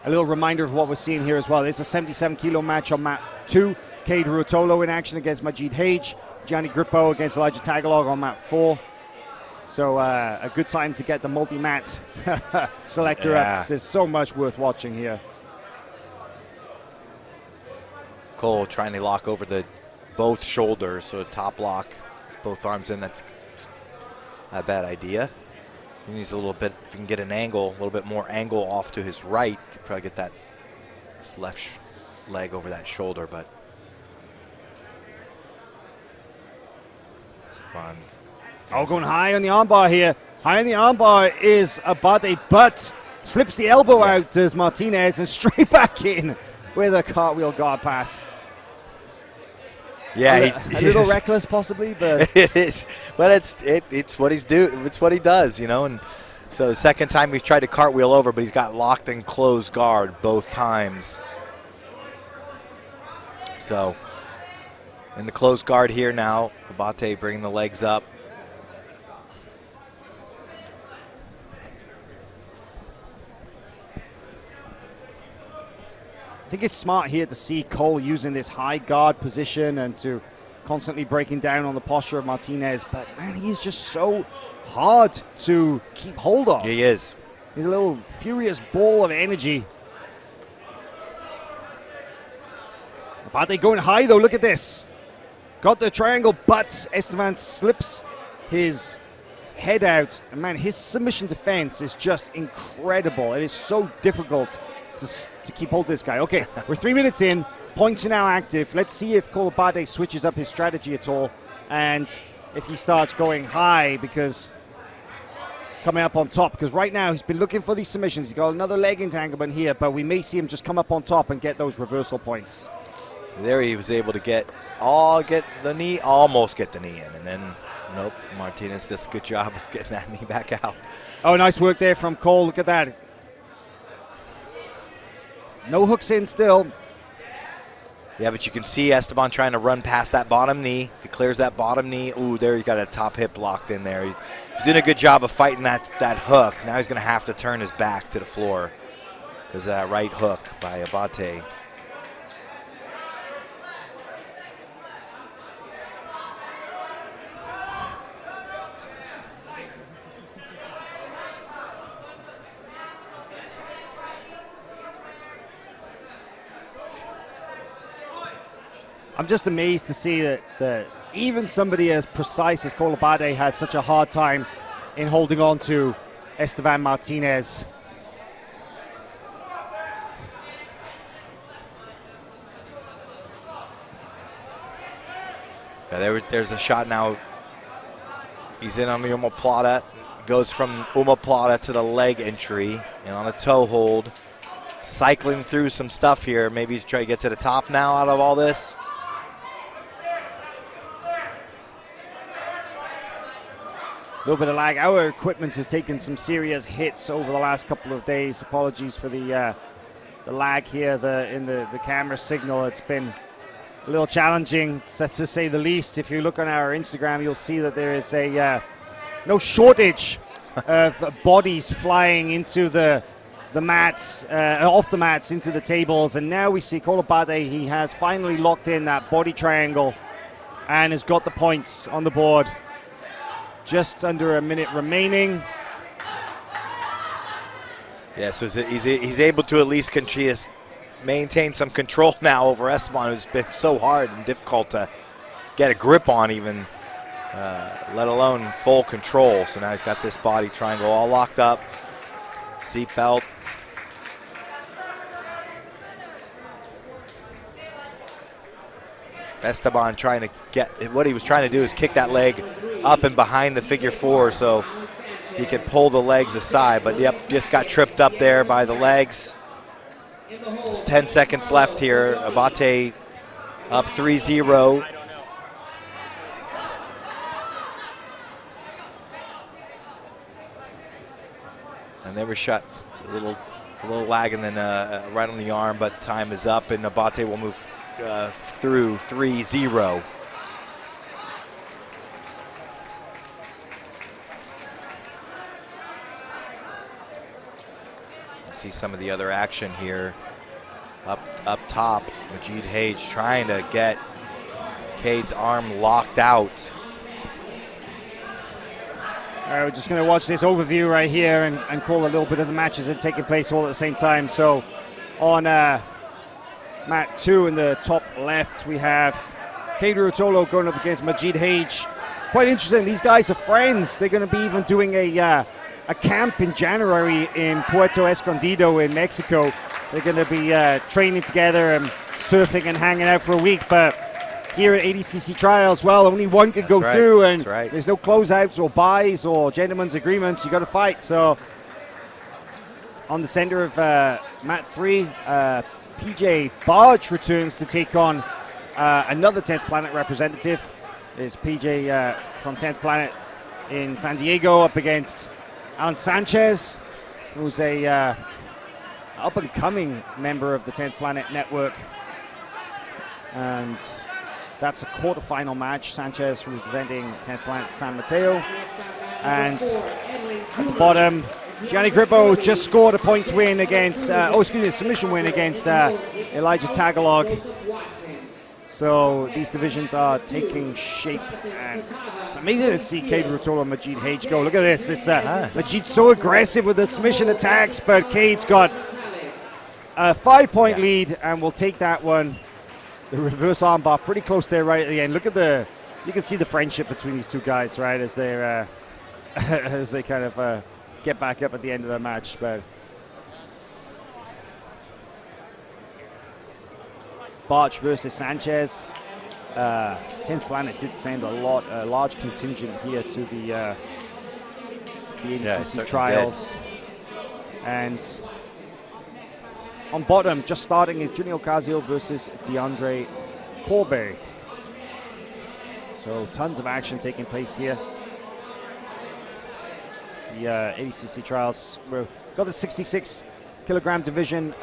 A little reminder of what we're seeing here as well. This is a 77-kilo match on mat 2. Cade Ruotolo in action against Majid Hage. Gianni Grippo against Elijah Tagalog on mat 4. So a good time to get the multi-mat selector up. There's so much worth watching here. Cole trying to lock over the both shoulders, so a top lock, both arms in. That's not a bad idea. He needs a little bit, if he can get an angle, a little bit more angle off to his right, he could probably get that his left leg over that shoulder, but going high on the armbar here. High on the armbar is Abate, but slips the elbow out as Martinez and straight back in with a cartwheel guard pass. Yeah, a little reckless possibly, but it is. But it's what he's it's what he does, you know. And so the second time we've tried to cartwheel over, but he's got locked and closed guard both times. So in the closed guard here now, Abate bringing the legs up. I think it's smart here to see Cole using this high guard position and to constantly breaking down on the posture of Martinez. But, man, he's just so hard to keep hold of. He is. He's a little furious ball of energy. Abate going high, though. Look at this. Got the triangle, but Esteban slips his head out. And, man, his submission defense is just incredible. It is so difficult to keep hold of this guy. Okay, we're 3 minutes in. Points are now active. Let's see if Cole Abate switches up his strategy at all and if he starts going high, because coming up on top, because right now he's been looking for these submissions. He's got another leg entanglement here, but we may see him just come up on top and get those reversal points. There he was able to get the knee, almost get the knee in, and then nope, Martinez does a good job of getting that knee back out. Oh, nice work there from Cole. Look at that. No hooks in still. Yeah, but you can see Esteban trying to run past that bottom knee. If he clears that bottom knee, ooh, there he's got a top hip locked in there. He's doing a good job of fighting that hook. Now he's going to have to turn his back to the floor because of that right hook by Abate. I'm just amazed to see that even somebody as precise as Cole Abate has such a hard time in holding on to Esteban Martinez. Yeah, there's a shot now. He's in on the omoplata. Goes from omoplata to the leg entry and on a toe hold. Cycling through some stuff here. Maybe he's trying to get to the top now out of all this. A little bit of lag. Our equipment has taken some serious hits over the last couple of days. Apologies for the lag here in the camera signal. It's been a little challenging, to say the least. If you look on our Instagram, you'll see that there is no shortage of bodies flying into the mats, off the mats into the tables. And now we see Cole Abate. He has finally locked in that body triangle and has got the points on the board. Just under a minute remaining. Yeah, so he's able to at least maintain some control now over Esteban, who's been so hard and difficult to get a grip on even, let alone full control. So now he's got this body triangle all locked up. Seat belt. Esteban trying to get, what he was trying to do is kick that leg up and behind the figure four so he could pull the legs aside, but yep, just got tripped up there by the legs. There's 10 seconds left here. Abate up 3-0. And they were shot a little lag and then right on the arm, but time is up and Abate will move through 3-0. see some of the other action here. Up top, Majid Hage trying to get Cade's arm locked out. All right, we're just going to watch this overview right here and call a little bit of the matches that are taking place all at the same time. So on mat 2 in the top left, we have Cade Ruotolo going up against Majid Hage. Quite interesting. These guys are friends. They're going to be even doing a camp in January in Puerto Escondido in Mexico. They're going to be training together and surfing and hanging out for a week. But here at ADCC Trials, well, only one can go through, and there's no closeouts or buys or gentlemen's agreements. You got to fight. So on the center of mat 3, PJ Parch returns to take on another 10th Planet representative. Is PJ from 10th Planet in San Diego up against Alan Sanchez, who's a up-and-coming member of the 10th Planet Network. And that's a quarterfinal match. Sanchez representing 10th Planet San Mateo. And at the bottom, Gianni Grippo just scored a points win against, a submission win against Elijah Tagalog. So these divisions are taking shape, and it's amazing to see Cade Ruotolo and Majid Hage go. Look at this. Majid's so aggressive with the submission attacks, but Cade's got a 5-point lead, and we'll take that one. The reverse armbar pretty close there right at the end. Look at you can see the friendship between these two guys, right, as they're as they kind of get back up at the end of the match. But Parch versus Sanchez. 10th Planet did send a large contingent here to the ADCC Trials. And on bottom, just starting, is Junior Ocasio versus DeAndre Corbe. So tons of action taking place here. The ADCC Trials, we've got the 66 kilogram division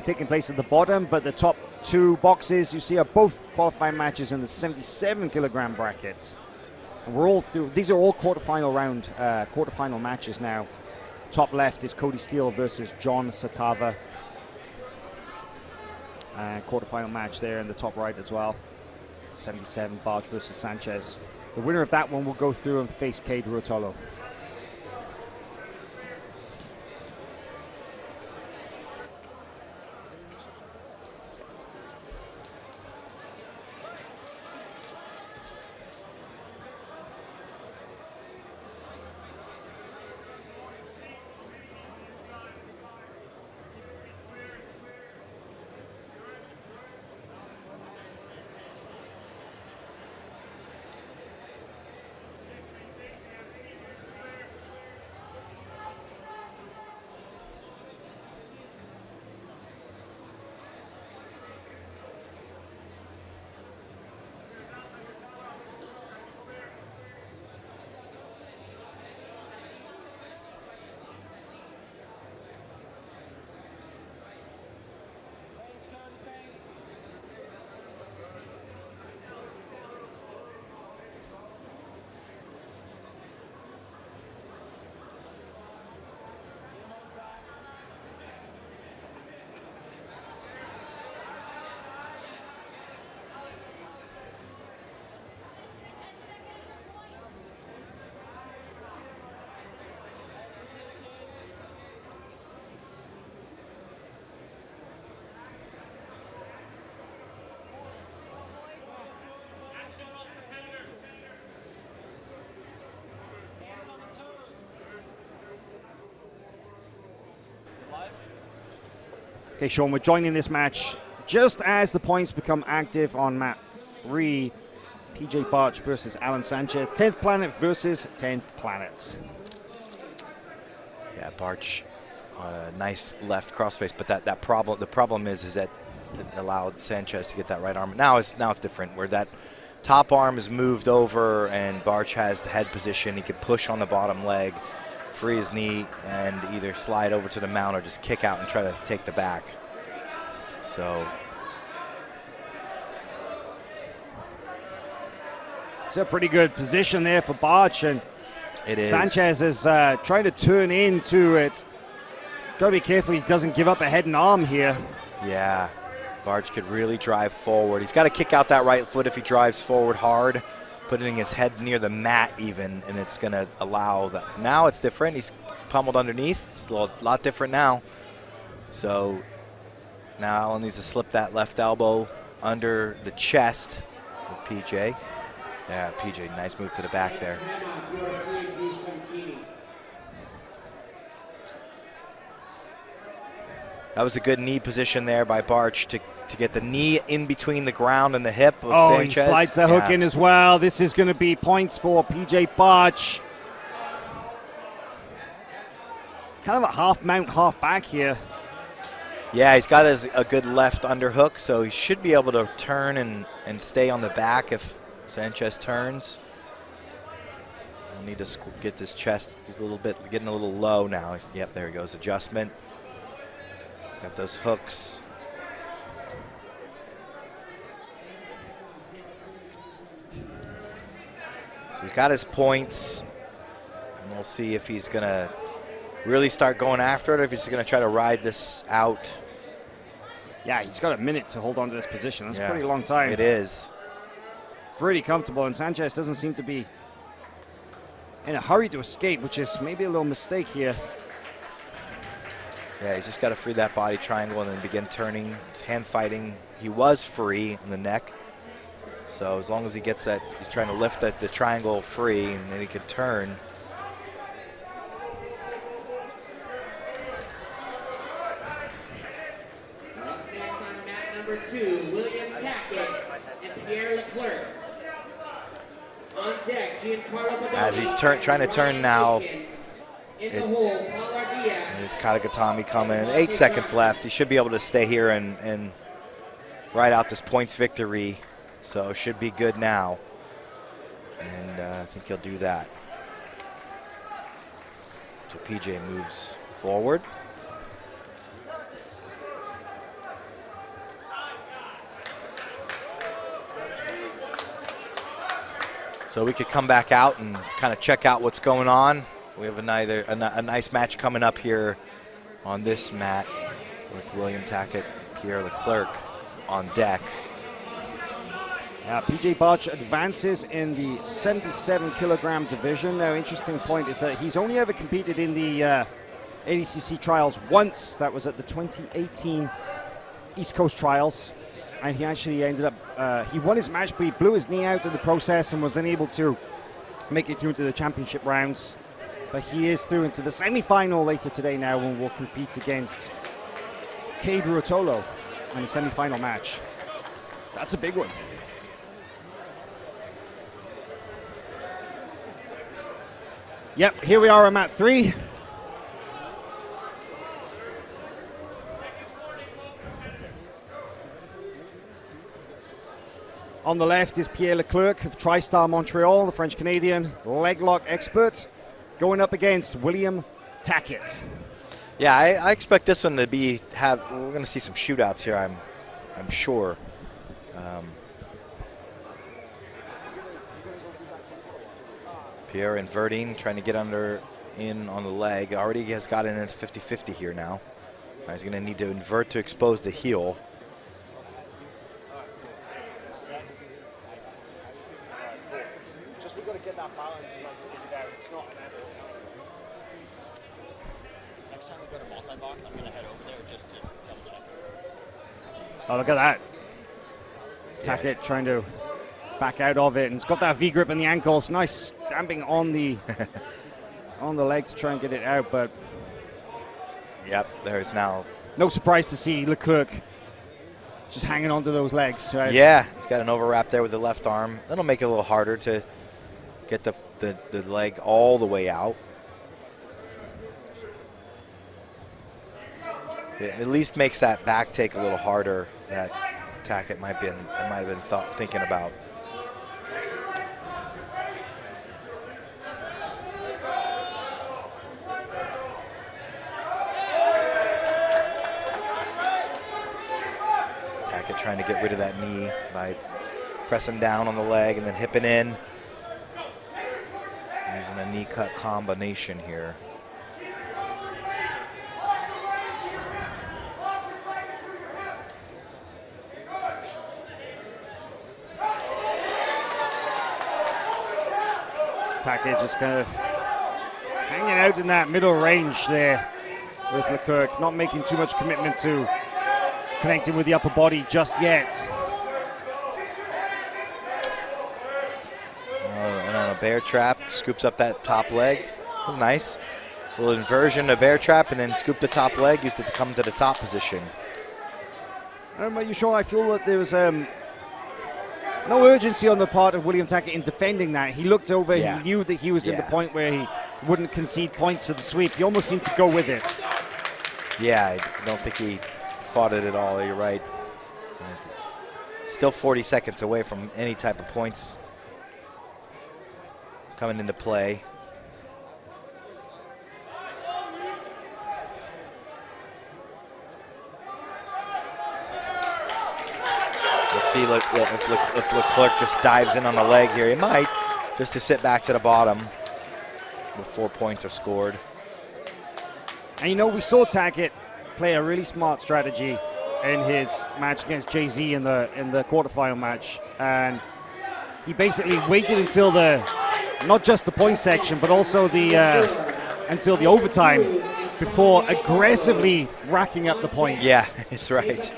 taking place at the bottom, but the top 2 boxes you see are both qualifying matches in the 77 kilogram brackets. And we're all through. These are all quarterfinal matches now. Top left is Cody Steele versus John Satava. Quarterfinal match there in the top right as well. 77 Parch versus Sanchez. The winner of that one will go through and face Cade Ruotolo. Okay, Sean, we're joining this match just as the points become active on mat 3. PJ Parch versus Alan Sanchez. 10th Planet versus 10th Planet. Yeah, Parch, nice left crossface, but the problem is that it allowed Sanchez to get that right arm. Now it's different, where that top arm is moved over and Parch has the head position. He can push on the bottom leg, free his knee, and either slide over to the mount or just kick out and try to take the back. So it's a pretty good position there for Parch, and it is. Sanchez is trying to turn into it. got to be careful he doesn't give up a head and arm here. Yeah, Parch could really drive forward. He's got to kick out that right foot if he drives forward hard, putting his head near the mat even, and it's going to allow that. Now it's different. He's pummeled underneath. It's a lot different now. So now Allen needs to slip that left elbow under the chest with PJ. Yeah, PJ, nice move to the back there. That was a good knee position there by Parch to get the knee in between the ground and the hip of Sanchez. He slides the hook in as well. This is going to be points for PJ Parch. Kind of a half mount, half back here. Yeah, he's got a good left underhook, so he should be able to turn and stay on the back if Sanchez turns. We'll need to get this chest. He's getting a little low now. Yep, there he goes. Adjustment. Got those hooks. So he's got his points, and we'll see if he's going to really start going after it or if he's going to try to ride this out. Yeah, he's got a minute to hold on to this position. That's a pretty long time. It is. Pretty comfortable, and Sanchez doesn't seem to be in a hurry to escape, which is maybe a little mistake here. Yeah, he's just got to free that body triangle and then begin turning, hand fighting. He was free in the neck. So as long as he gets that, he's trying to lift the triangle free, and then he can turn. Next on mat number 2, William Tackett and Pierre Leclerc. On deck, Giancarlo As he's trying to turn now. In the hole, Paul There's Katagatami coming. 8 seconds left. He should be able to stay here and ride out this points victory. So should be good now. And I think he'll do that. So PJ moves forward. So we could come back out and kind of check out what's going on. We have a nice match coming up here on this mat with William Tackett, Pierre Leclerc on deck. PJ Parch advances in the 77 kilogram division. Now, interesting point is that he's only ever competed in the ADCC trials once. That was at the 2018 East Coast trials. And he actually ended up, he won his match, but he blew his knee out in the process and was unable to make it through into the championship rounds. But he is through into the semi-final later today now, when we'll compete against Cade Ruotolo in a semi-final match. That's a big one. Yep, here we are on mat 3. On the left is Pierre Leclerc of TriStar Montreal, the French-Canadian leg lock expert, going up against William Tackett. Yeah, I expect this one to we're going to see some shootouts here, I'm sure. Pierre inverting, trying to get in on the leg. Already has gotten into 50-50 here now. He's going to need to invert to expose the heel. We've got to get that balance figured out. It's not Next time we go to multi-box, I'm going to head over there just to double check. Oh, look at that. Tackett trying to back out of it, and it's got that V grip in the ankles. Nice stamping on the on the leg to try and get it out, but yep, there's now. No surprise to see Leclerc just hanging onto those legs, right? Yeah, he's got an overwrap there with the left arm. That'll make it a little harder to get the leg all the way out. It at least makes that back take a little harder that Tackett might have been thinking about. Tackett trying to get rid of that knee by pressing down on the leg and then hipping in. Using a knee cut combination here. Tackett just kind of hanging out in that middle range there with Leclerc, not making too much commitment to connecting with the upper body just yet. And on a bear trap, scoops up that top leg. That was nice. A little inversion to bear trap and then scoop the top leg, used it to come to the top position. I don't know about you, Sean. I feel that there was no urgency on the part of William Tackett in defending that. He looked over, he knew that he was at the point where he wouldn't concede points to the sweep. He almost seemed to go with it. Yeah, I don't think he fought it at all. You're right. Still 40 seconds away from any type of points coming into play. Let's see if Leclerc just dives in on the leg here. He might, just to sit back to the bottom before points are scored. And you know, we saw Tackett play a really smart strategy in his match against Jay-Z in the quarterfinal match. And he basically waited until not just the point section, but also until the overtime before aggressively racking up the points. Yeah, it's right.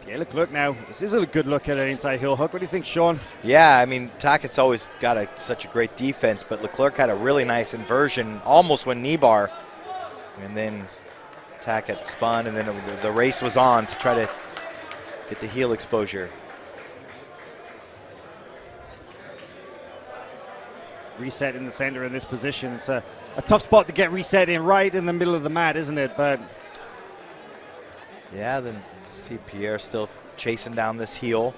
Yeah, Leclerc now. This is a good look at an inside heel hook. What do you think, Sean? Yeah, I mean, Tackett's always got such a great defense, but Leclerc had a really nice inversion, almost went knee bar. And then Tackett spun, and then the race was on to try to get the heel exposure. Reset in the center in this position. It's a tough spot to get reset in, right in the middle of the mat, isn't it? But yeah, then see Pierre still chasing down this heel.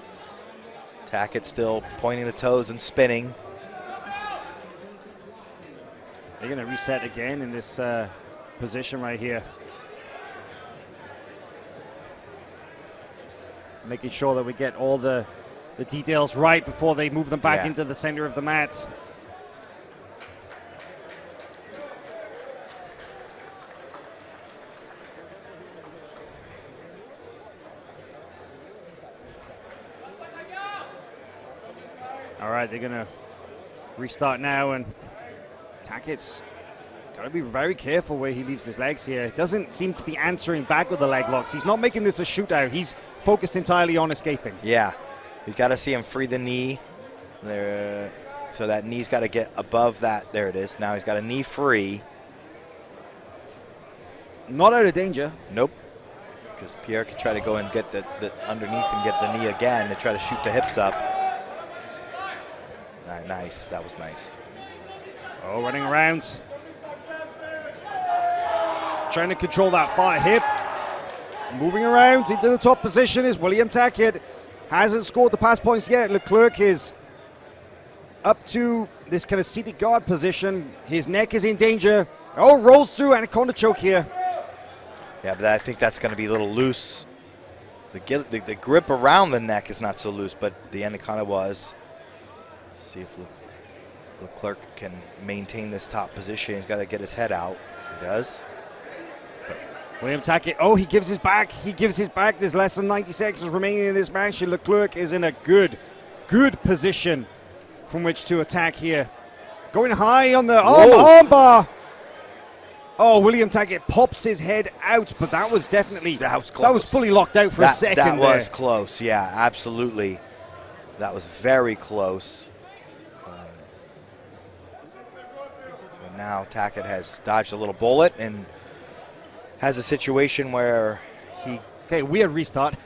Tackett still pointing the toes and spinning. They're going to reset again in this position right here. Making sure that we get all the details right before they move them back into the center of the mat. All right, they're going to restart now, and Tackett's got to be very careful where he leaves his legs here. Doesn't seem to be answering back with the leg locks. He's not making this a shootout. He's focused entirely on escaping. Yeah, you've got to see him free the knee there, so that knee's got to get above that. There it is. Now he's got a knee free. Not out of danger. Nope, because Pierre could try to go and get the underneath and get the knee again to try to shoot the hips up. Nice, that was nice. Oh, running around. Trying to control that far hip. Moving around into the top position is William Tackett. Hasn't scored the pass points yet. Leclerc is up to this kind of seated guard position. His neck is in danger. Oh, rolls through, anaconda choke here. Yeah, but I think that's going to be a little loose. The grip around the neck is not so loose, but the anaconda was. See if Leclerc can maintain this top position. He's got to get his head out. He does. William Tackett, oh, he gives his back. He gives his back. There's less than 90 seconds remaining in this match. And Leclerc is in a good position from which to attack here. Going high on the arm bar. Oh, William Tackett pops his head out, but that was definitely, that was close. That was fully locked out for a second. That was close, yeah, absolutely. That was very close. But now Tackett has dodged a little bullet and has a situation where he... Okay, weird restart.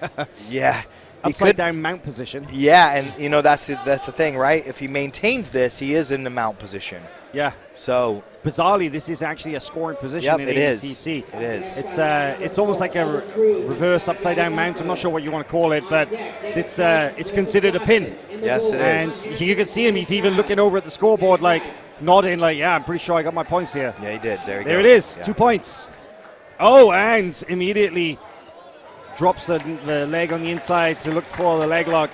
Yeah. Upside down mount position. Yeah, and you know, that's the thing, right? If he maintains this, he is in the mount position. Yeah. So bizarrely, this is actually a scoring position in ADCC. It is. It's almost like a reverse upside down mount. I'm not sure what you want to call it, but it's considered a pin. Yes, it is. And you can see him. He's even looking over at the scoreboard, like nodding, like, yeah, I'm pretty sure I got my points here. Yeah, he did. There it is. Yeah. 2 points. Oh, and immediately drops the leg on the inside to look for the leg lock.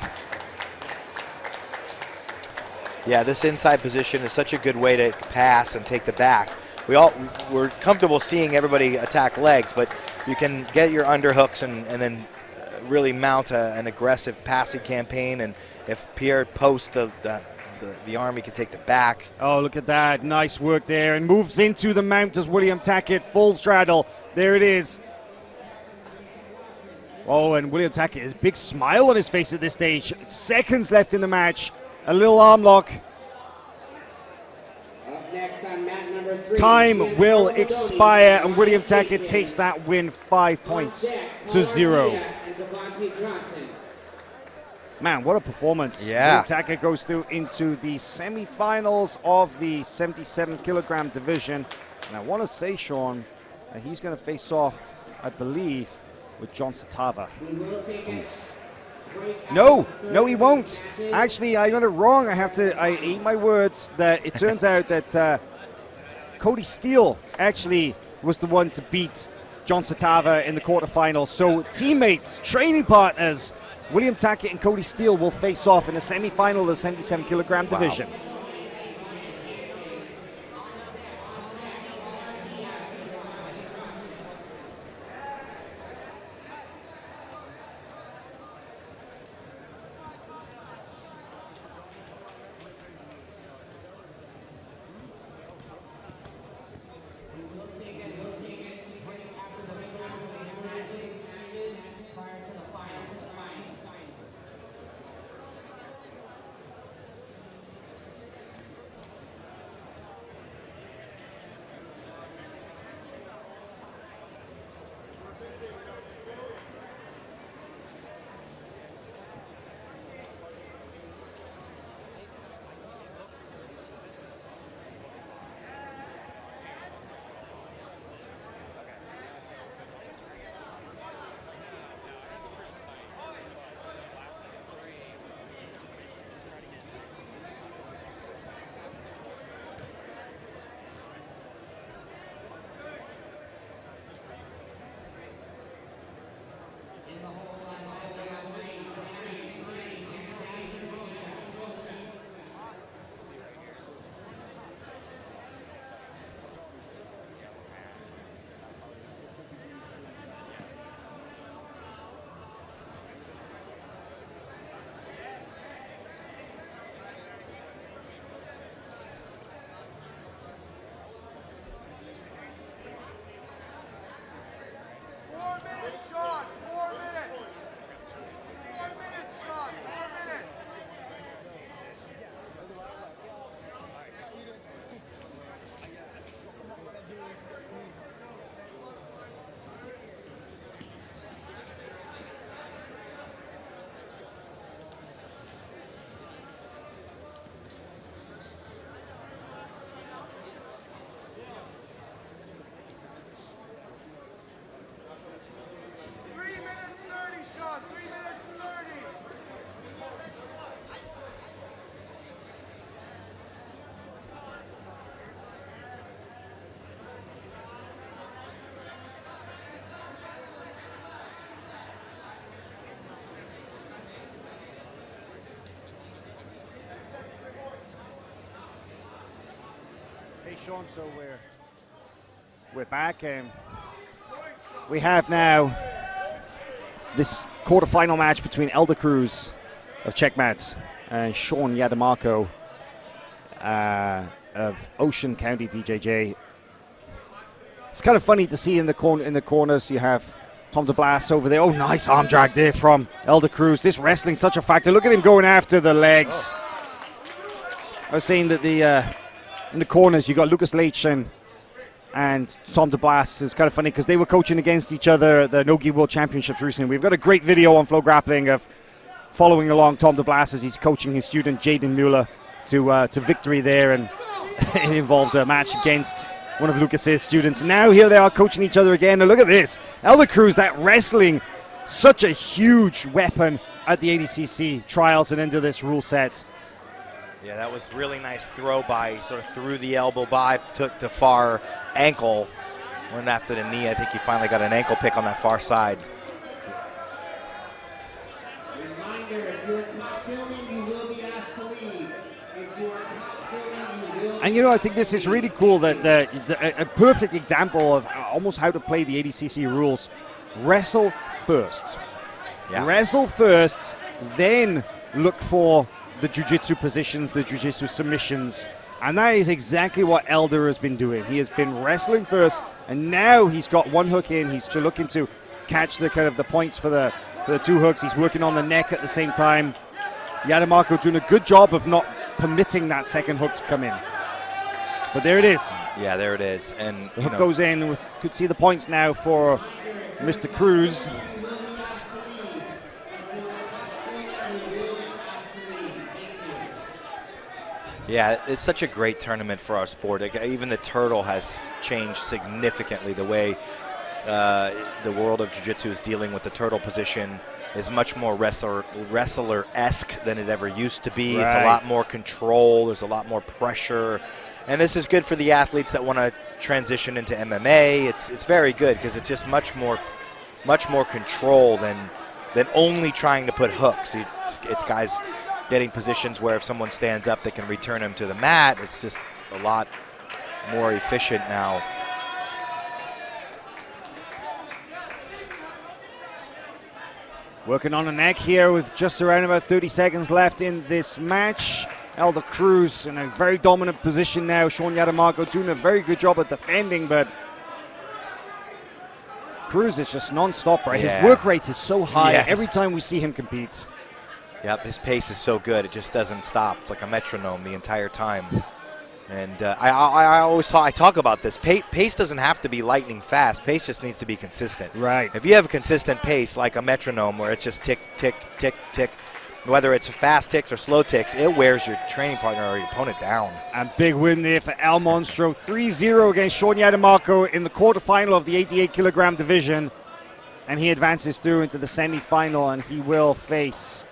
Yeah, this inside position is such a good way to pass and take the back. We're comfortable seeing everybody attack legs, but you can get your underhooks and then really mount an aggressive passing campaign, and if Pierre posts the arm, he can take the back. Oh, look at that. Nice work there. And moves into the mount as William Tackett. Full straddle. There it is. Oh, and William Tackett has a big smile on his face at this stage. Seconds left in the match. A little arm lock. Up next on mat number 3. Time will expire, and William Tackett takes that win 5 points to 0. Man, what a performance. Yeah. William Tackett goes through into the semifinals of the 77 kilogram division. And I want to say, Sean, that he's going to face off, I believe, with John Satava. No, he won't. Actually, I got it wrong. I ate my words. That it turns out that Cody Steele actually was the one to beat John Satava in the quarterfinals. So teammates, training partners, William Tackett and Cody Steele will face off in the semifinal of the 77 kilogram division. Hey Sean, so we're back, and we have now this quarterfinal match between Elder Cruz of Checkmats and Sean Yadimarco of Ocean County BJJ. It's kind of funny to see in the corners you have Tom DeBlas over there. Oh, nice arm drag there from Elder Cruz. This wrestling's such a factor. Look at him going after the legs. I was saying that in the corners, you got Lucas Leitch and Tom DeBlas. It's kind of funny because they were coaching against each other at the No-Gi World Championships recently. We've got a great video on FloGrappling of following along Tom DeBlas as he's coaching his student Jaden Mueller to victory there, and it involved a match against one of Lucas's students. Now here they are coaching each other again. And look at this. Elder Cruz, that wrestling, such a huge weapon at the ADCC trials and into this rule set. Yeah, that was really nice throw by. He sort of threw the elbow by, took the far ankle, went after the knee. I think he finally got an ankle pick on that far side. Reminder, if you're caught filming, you will be asked to leave. If you are caught filming, you will. And you know, I think this is really cool that a perfect example of almost how to play the ADCC rules. Wrestle first. Yeah. Wrestle first, then look for the jiu-jitsu positions, the jiu-jitsu submissions. And that is exactly what Elder has been doing. He has been wrestling first, and now he's got one hook in. He's looking to catch the kind of the points for the two hooks. He's working on the neck at the same time. Yadimarco doing a good job of not permitting that second hook to come in. But there it is. Yeah, there it is. And the hook goes in. We could see the points now for Mr. Cruz. Yeah, it's such a great tournament for our sport. Even the turtle has changed significantly. The way the world of jiu-jitsu is dealing with the turtle position is much more wrestler-esque than it ever used to be. Right. It's a lot more control. There's a lot more pressure. And this is good for the athletes that want to transition into MMA. It's very good because it's just much more control than only trying to put hooks. It's guys getting positions where if someone stands up, they can return him to the mat. It's just a lot more efficient now. Working on the neck here with just around about 30 seconds left in this match. Elder Cruz in a very dominant position now. Sean Yadimarco doing a very good job at defending, but Cruz is just non-stop, right? Yeah. His work rate is so high Yes. every time we see him compete. Yep, his pace is so good. It just doesn't stop. It's like a metronome the entire time. And I always talk about this. Pace doesn't have to be lightning fast. Pace just needs to be consistent. Right. If you have a consistent pace like a metronome where it's just tick, tick, tick, tick, whether it's fast ticks or slow ticks, it wears your training partner or your opponent down. And big win there for El Monstro. 3-0 against Sean Yadimarco in the quarterfinal of the 88-kilogram division. And he advances through into the semifinal, and he will face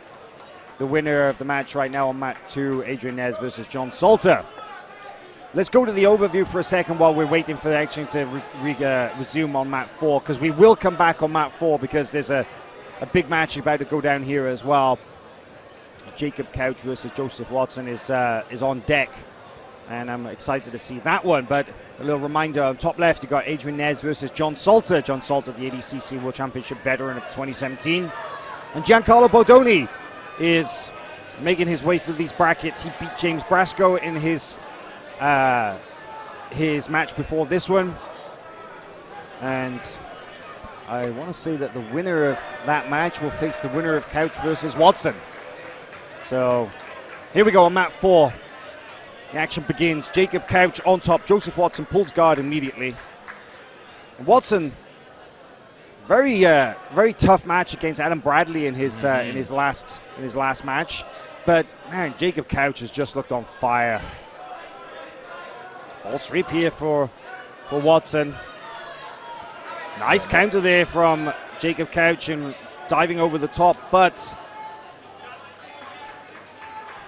the winner of the match right now on mat 2, Adrian Nez versus John Salter. Let's go to the overview for a second while we're waiting for the action to resume on mat 4, because we will come back on mat 4 because there's a big match about to go down here as well. Jacob Couch versus Joseph Watson is on deck, and I'm excited to see that one. But a little reminder, on top left, you got Adrian Nez versus John Salter. John Salter, the ADCC World Championship veteran of 2017. And Giancarlo Bodoni is making his way through these brackets. He beat James Brasco in his match before this one. And I want to say that the winner of that match will face the winner of Couch versus Watson. So here we go on mat 4. The action begins. Jacob Couch on top. Joseph Watson pulls guard immediately. And Watson, very tough match against Adam Bradley in his last match. But man, Jacob Couch has just looked on fire. False sweep here for Watson. Nice counter there from Jacob Couch and diving over the top, but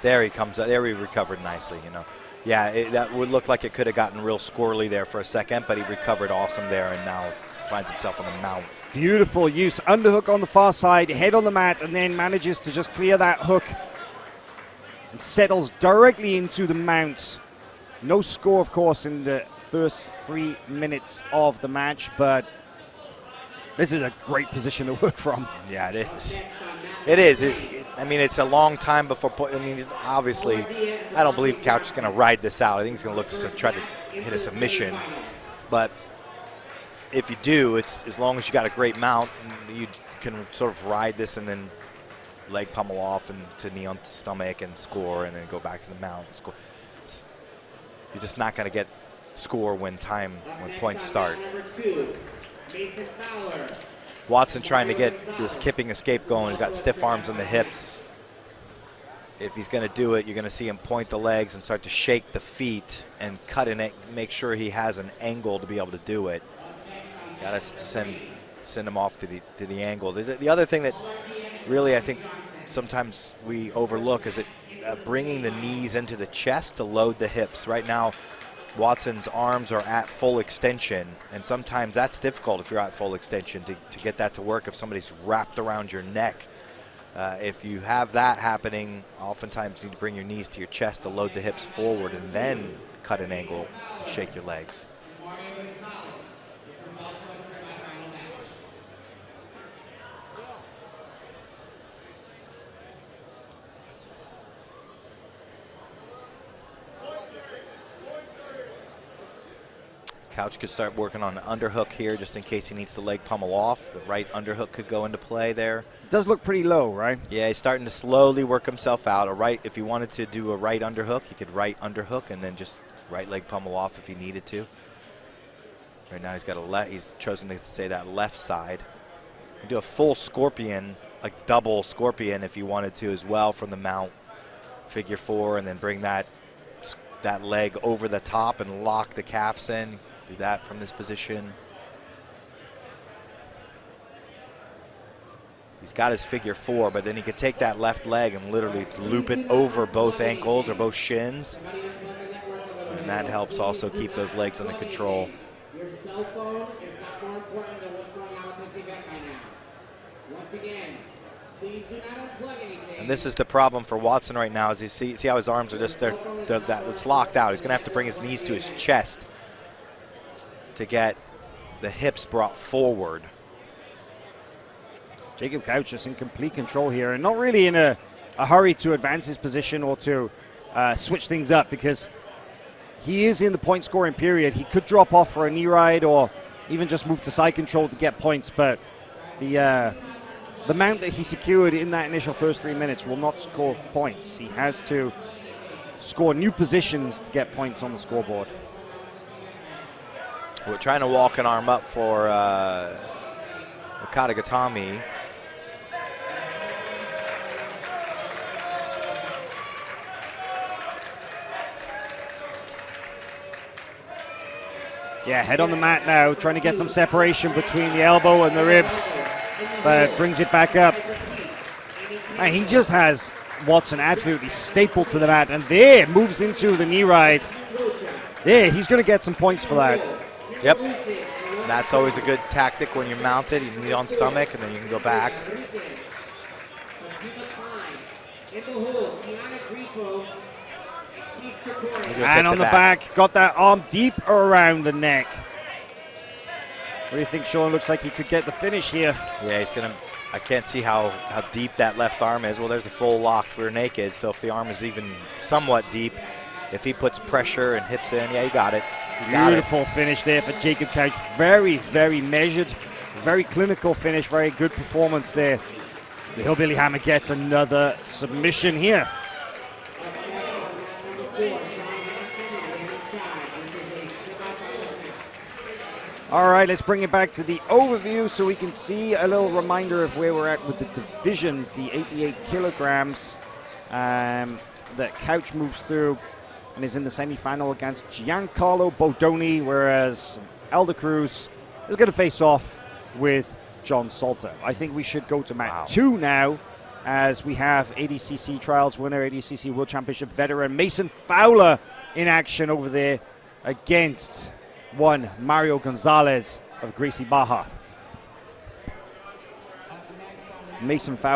there he comes out. There he recovered nicely, you know. Yeah, that would look like it could have gotten real squirrely there for a second, but he recovered awesome there and now finds himself on the mount. Beautiful use. Underhook on the far side, head on the mat, and then manages to just clear that hook and settles directly into the mount. No score, of course, in the first 3 minutes of the match, but this is a great position to work from. Yeah, it is. It is. I mean, it's a long time before. I mean, obviously, I don't believe Couch is going to ride this out. I think he's going to look to try to hit a submission. But if you do, it's as long as you got a great mount, you can sort of ride this and then leg pummel off and to knee on stomach and score, and then go back to the mount and score. You're just not going to get score when points start. Watson trying to get this kipping escape going. He's got stiff arms in the hips. If he's going to do it, you're going to see him point the legs and start to shake the feet and cut in it, make sure he has an angle to be able to do it. Got to send him off to the angle. The other thing that really I think sometimes we overlook is bringing the knees into the chest to load the hips. Right now, Watson's arms are at full extension, and sometimes that's difficult if you're at full extension to get that to work if somebody's wrapped around your neck. If you have that happening, oftentimes you need to bring your knees to your chest to load the hips forward and then cut an angle and shake your legs. Couch could start working on the underhook here just in case he needs the leg pummel off. The right underhook could go into play there. It does look pretty low, right? Yeah, he's starting to slowly work himself out. If he wanted to do a right underhook, he could right underhook and then just right leg pummel off if he needed to. Right now he's chosen to say that left side. You can do a full scorpion, a double scorpion if you wanted to as well from the mount. Figure 4 and then bring that leg over the top and lock the calves in. Do that from this position. He's got his figure 4, but then he could take that left leg and literally loop it over both ankles or both shins. And that helps also keep those legs under control. Your cell phone is not more important than what's going on with this event right now. Once again, please do not unplug anything. And this is the problem for Watson right now. Is you see how his arms are just it's locked out. He's going to have to bring his knees to his chest to get the hips brought forward. Jacob Couch is in complete control here and not really in a hurry to advance his position or to switch things up, because he is in the point scoring period. He could drop off for a knee ride or even just move to side control to get points, but the mount that he secured in that initial first 3 minutes will not score points. He has to score new positions to get points on the scoreboard. We're trying to walk an arm up for Okadagatami. Yeah, head on the mat now, trying to get some separation between the elbow and the ribs, but brings it back up. And he just has Watson absolutely stapled to the mat, and there moves into the knee ride. There, he's going to get some points for that. Yep. That's always a good tactic when you're mounted. You knee on stomach, and then you can go back. And on the back, got that arm deep around the neck. What do you think, Sean? Looks like he could get the finish here. Yeah, he's going to. I can't see how deep that left arm is. Well, there's a full locked rear naked, so if the arm is even somewhat deep, if he puts pressure and hips in, yeah, you got it. Beautiful finish there for Jacob Couch. Very, very measured, very clinical finish, very good performance there. The Hillbilly Hammer gets another submission here. All right, let's bring it back to the overview so we can see a little reminder of where we're at with the divisions. The 88 kilograms that Couch moves through and is in the semifinal against Giancarlo Bodoni, whereas Elder Cruz is going to face off with John Salter. I think we should go to mat 2 now, as we have ADCC Trials winner, ADCC World Championship veteran Mason Fowler in action over there against one Mario Gonzalez of Gracie Baja. Mason Fowler